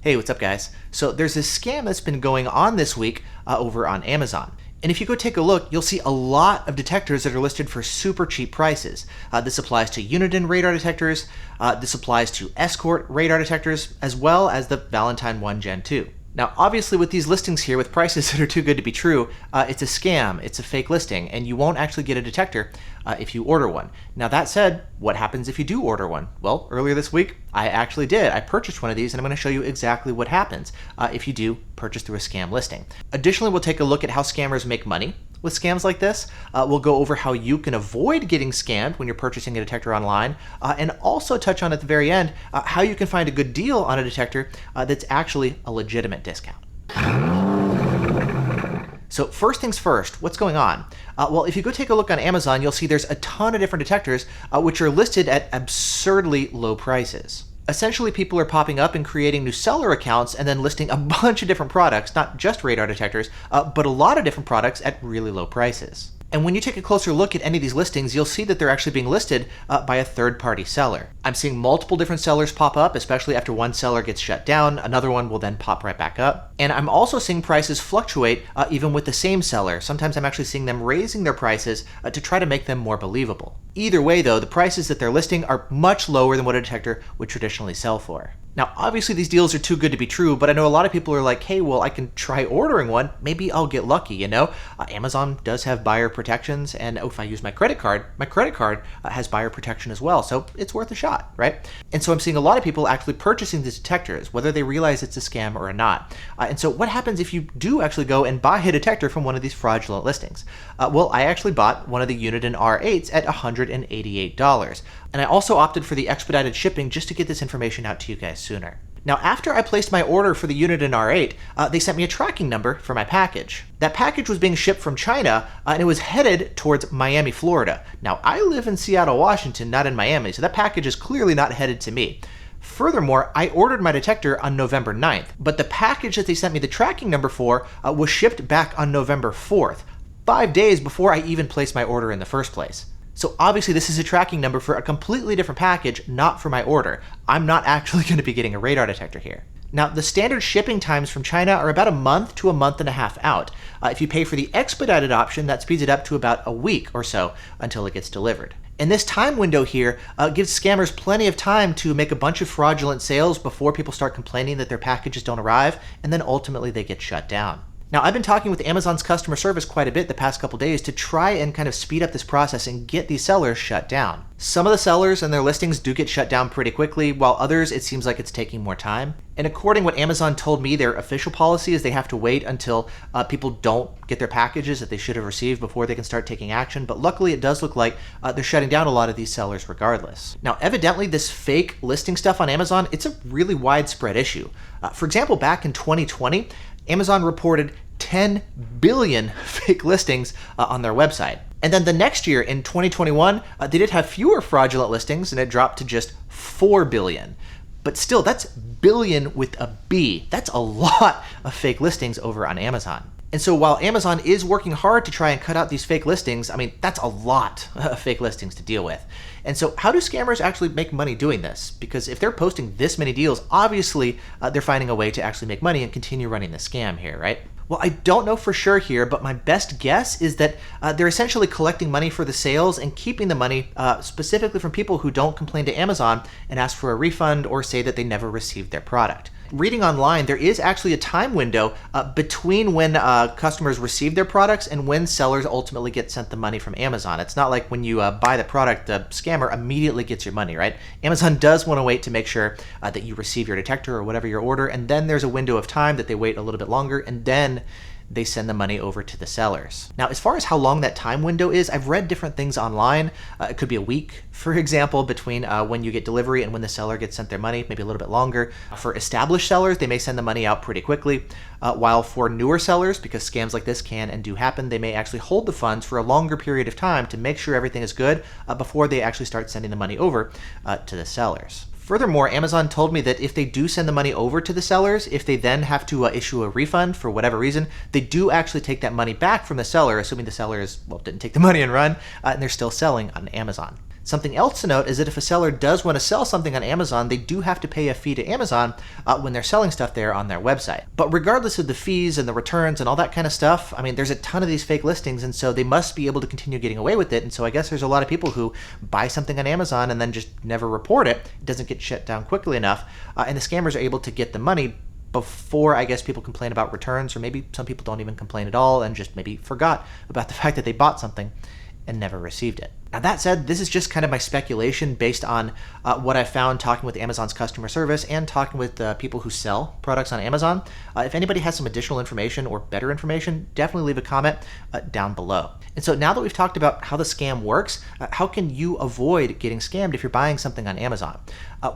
Hey, what's up, guys? So there's this scam that's been going on this week over on Amazon. And if you go take a look, you'll see a lot of detectors that are listed for super cheap prices. This applies to Uniden radar detectors, this applies to Escort radar detectors, as well as the Valentine 1 Gen 2. Now, obviously, with these listings here with prices that are too good to be true, it's a scam, it's a fake listing, and you won't actually get a detector if you order one. Now, that said, what happens if you do order one? Well, earlier this week, I actually did. I purchased one of these, and I'm going to show you exactly what happens if you do purchase through a scam listing. Additionally, we'll take a look at how scammers make money with scams like this. We'll go over how you can avoid getting scammed when you're purchasing a detector online, and also touch on at the very end how you can find a good deal on a detector that's actually a legitimate discount. So first things first, what's going on? Well, if you go take a look on Amazon, you'll see there's a ton of different detectors which are listed at absurdly low prices. Essentially, people are popping up and creating new seller accounts and then listing a bunch of different products, not just radar detectors, but a lot of different products at really low prices. And when you take a closer look at any of these listings, you'll see that they're actually being listed by a third-party seller. I'm seeing multiple different sellers pop up, especially after one seller gets shut down. Another one will then pop right back up. And I'm also seeing prices fluctuate even with the same seller. Sometimes I'm actually seeing them raising their prices to try to make them more believable. Either way, though, the prices that they're listing are much lower than what a detector would traditionally sell for. Now, obviously these deals are too good to be true, but I know a lot of people are like, hey, well, I can try ordering one. Maybe I'll get lucky, you know? Amazon does have buyer protections, and if I use my credit card has buyer protection as well, so it's worth a shot, right? And so I'm seeing a lot of people actually purchasing these detectors, whether they realize it's a scam or not. And so what happens if you do actually go and buy a detector from one of these fraudulent listings? Well, I actually bought one of the Uniden R8s at $188. And I also opted for the expedited shipping just to get this information out to you guys sooner. Now, after I placed my order for the Uniden R8, they sent me a tracking number for my package. That package was being shipped from China, and it was headed towards Miami, Florida. Now, I live in Seattle, Washington, not in Miami, so that package is clearly not headed to me. Furthermore, I ordered my detector on November 9th, but the package that they sent me the tracking number for was shipped back on November 4th, 5 days before I even placed my order in the first place. So obviously this is a tracking number for a completely different package, not for my order. I'm not actually going to be getting a radar detector here. Now, the standard shipping times from China are about a month to a month and a half out. If you pay for the expedited option, that speeds it up to about a week or so until it gets delivered. And this time window here gives scammers plenty of time to make a bunch of fraudulent sales before people start complaining that their packages don't arrive, and then ultimately they get shut down. Now, I've been talking with Amazon's customer service quite a bit the past couple days to try and kind of speed up this process and get these sellers shut down. Some of the sellers and their listings do get shut down pretty quickly, while others, it seems like it's taking more time. And according to what Amazon told me, their official policy is they have to wait until people don't get their packages that they should have received before they can start taking action. But luckily, it does look like they're shutting down a lot of these sellers regardless. Now, evidently, this fake listing stuff on Amazon, it's a really widespread issue. For example, back in 2020, Amazon reported 10 billion fake listings on their website. And then the next year, in 2021, they did have fewer fraudulent listings, and it dropped to just 4 billion. But still, that's billion with a B. That's a lot of fake listings over on Amazon. And so while Amazon is working hard to try and cut out these fake listings, I mean, that's a lot of fake listings to deal with. And so how do scammers actually make money doing this? Because if they're posting this many deals, obviously they're finding a way to actually make money and continue running the scam here, right? Well, I don't know for sure here, but my best guess is that they're essentially collecting money for the sales and keeping the money specifically from people who don't complain to Amazon and ask for a refund or say that they never received their product. Reading online, there is actually a time window between when customers receive their products and when sellers ultimately get sent the money from Amazon. It's not like when you buy the product, the scammer immediately gets your money, right? Amazon does want to wait to make sure that you receive your detector or whatever your order, and then there's a window of time that they wait a little bit longer, and then they send the money over to the sellers. Now, as far as how long that time window is, I've read different things online. It could be a week, for example, between when you get delivery and when the seller gets sent their money, maybe a little bit longer. For established sellers, they may send the money out pretty quickly, while for newer sellers, because scams like this can and do happen, they may actually hold the funds for a longer period of time to make sure everything is good before they actually start sending the money over to the sellers. Furthermore, Amazon told me that if they do send the money over to the sellers, if they then have to issue a refund for whatever reason, they do actually take that money back from the seller, assuming the seller didn't take the money and run, and they're still selling on Amazon. Something else to note is that if a seller does want to sell something on Amazon, they do have to pay a fee to Amazon when they're selling stuff there on their website. But regardless of the fees and the returns and all that kind of stuff, I mean, there's a ton of these fake listings, and so they must be able to continue getting away with it. And so I guess there's a lot of people who buy something on Amazon and then just never report it. It doesn't get shut down quickly enough, and the scammers are able to get the money before, I guess, people complain about returns, or maybe some people don't even complain at all and just maybe forgot about the fact that they bought something and never received it. Now, that said, this is just kind of my speculation based on what I found talking with Amazon's customer service and talking with people who sell products on Amazon. If anybody has some additional information or better information, definitely leave a comment down below. And so now that we've talked about how the scam works, how can you avoid getting scammed if you're buying something on Amazon?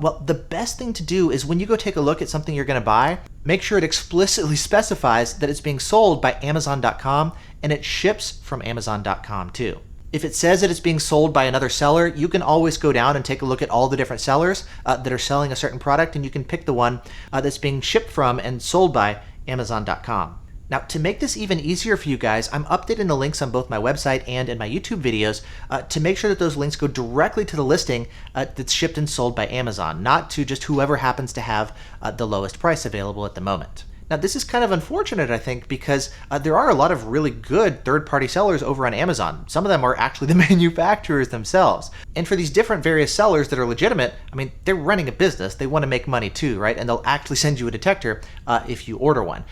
Well, the best thing to do is when you go take a look at something you're going to buy, make sure it explicitly specifies that it's being sold by Amazon.com and it ships from Amazon.com too. If it says that it's being sold by another seller, you can always go down and take a look at all the different sellers that are selling a certain product, and you can pick the one that's being shipped from and sold by Amazon.com. Now, to make this even easier for you guys, I'm updating the links on both my website and in my YouTube videos to make sure that those links go directly to the listing that's shipped and sold by Amazon, not to just whoever happens to have the lowest price available at the moment. Now, this is kind of unfortunate, I think, because there are a lot of really good third-party sellers over on Amazon. Some of them are actually the manufacturers themselves. And for these different various sellers that are legitimate, I mean, they're running a business. They want to make money too, right? And they'll actually send you a detector if you order one.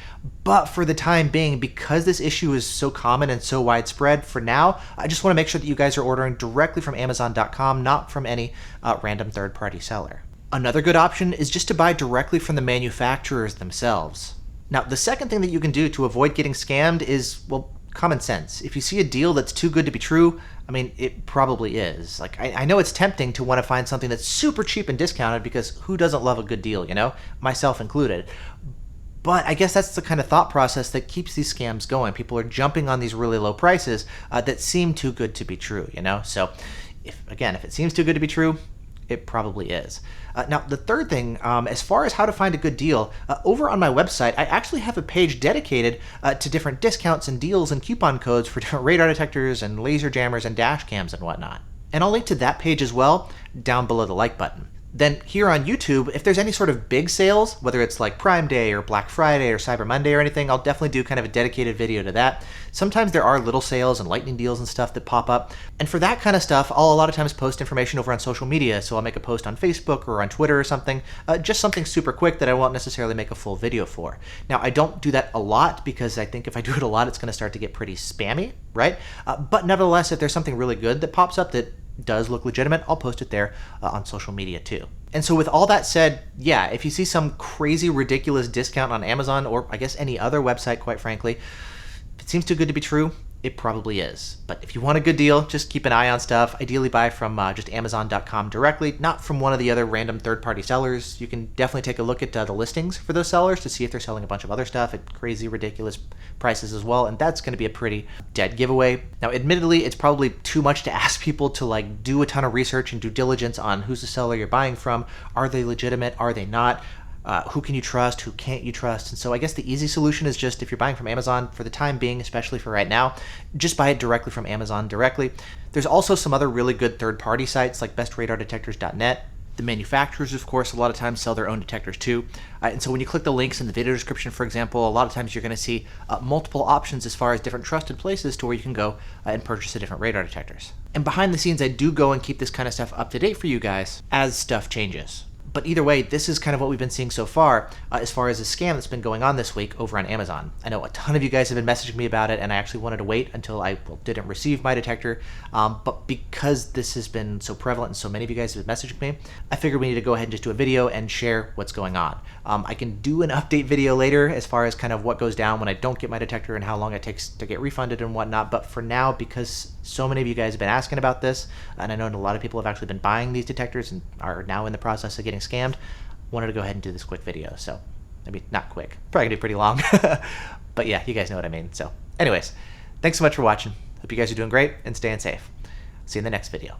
But for the time being, because this issue is so common and so widespread, for now, I just want to make sure that you guys are ordering directly from Amazon.com, not from any random third-party seller. Another good option is just to buy directly from the manufacturers themselves. Now, the second thing that you can do to avoid getting scammed is, well, common sense. If you see a deal that's too good to be true, I mean, it probably is. Like, I know it's tempting to want to find something that's super cheap and discounted because who doesn't love a good deal, you know? Myself included. But I guess that's the kind of thought process that keeps these scams going. People are jumping on these really low prices that seem too good to be true, you know? So, if it seems too good to be true, it probably is. Now, the third thing, as far as how to find a good deal, over on my website, I actually have a page dedicated to different discounts and deals and coupon codes for different radar detectors and laser jammers and dash cams and whatnot. And I'll link to that page as well down below the like button. Then here on YouTube, if there's any sort of big sales, whether it's like Prime Day or Black Friday or Cyber Monday or anything, I'll definitely do kind of a dedicated video to that. Sometimes there are little sales and lightning deals and stuff that pop up. And for that kind of stuff, I'll a lot of times post information over on social media. So I'll make a post on Facebook or on Twitter or something, just something super quick that I won't necessarily make a full video for. Now, I don't do that a lot because I think if I do it a lot, it's going to start to get pretty spammy, right? But nevertheless, if there's something really good that pops up that does look legitimate, I'll post it there on social media too. And so with all that said, yeah, if you see some crazy, ridiculous discount on Amazon, or I guess any other website, quite frankly, if it seems too good to be true, it probably is. But if you want a good deal, just keep an eye on stuff. Ideally buy from just Amazon.com directly, not from one of the other random third-party sellers. You can definitely take a look at the listings for those sellers to see if they're selling a bunch of other stuff at crazy, ridiculous prices as well, and that's going to be a pretty dead giveaway. Now, admittedly, it's probably too much to ask people to like do a ton of research and due diligence on who's the seller you're buying from. Are they legitimate? Are they not? Who can you trust? Who can't you trust? And so I guess the easy solution is just, if you're buying from Amazon for the time being, especially for right now, just buy it directly from Amazon directly. There's also some other really good third-party sites like bestradarDetectors.net. The manufacturers, of course, a lot of times sell their own detectors too. And so when you click the links in the video description, for example, a lot of times you're going to see multiple options as far as different trusted places to where you can go and purchase the different radar detectors. And behind the scenes, I do go and keep this kind of stuff up to date for you guys as stuff changes. But either way, this is kind of what we've been seeing so far as the scam that's been going on this week over on Amazon. I know a ton of you guys have been messaging me about it, and I actually wanted to wait until I didn't receive my detector. But because this has been so prevalent and so many of you guys have been messaging me, I figured we need to go ahead and just do a video and share what's going on. I can do an update video later as far as kind of what goes down when I don't get my detector and how long it takes to get refunded and whatnot. But for now, because so many of you guys have been asking about this, and I know a lot of people have actually been buying these detectors and are now in the process of getting scammed, wanted to go ahead and do this quick video. So maybe not quick, probably gonna be pretty long, but yeah, you guys know what I mean. So anyways, thanks so much for watching. Hope you guys are doing great and staying safe. See you in the next video.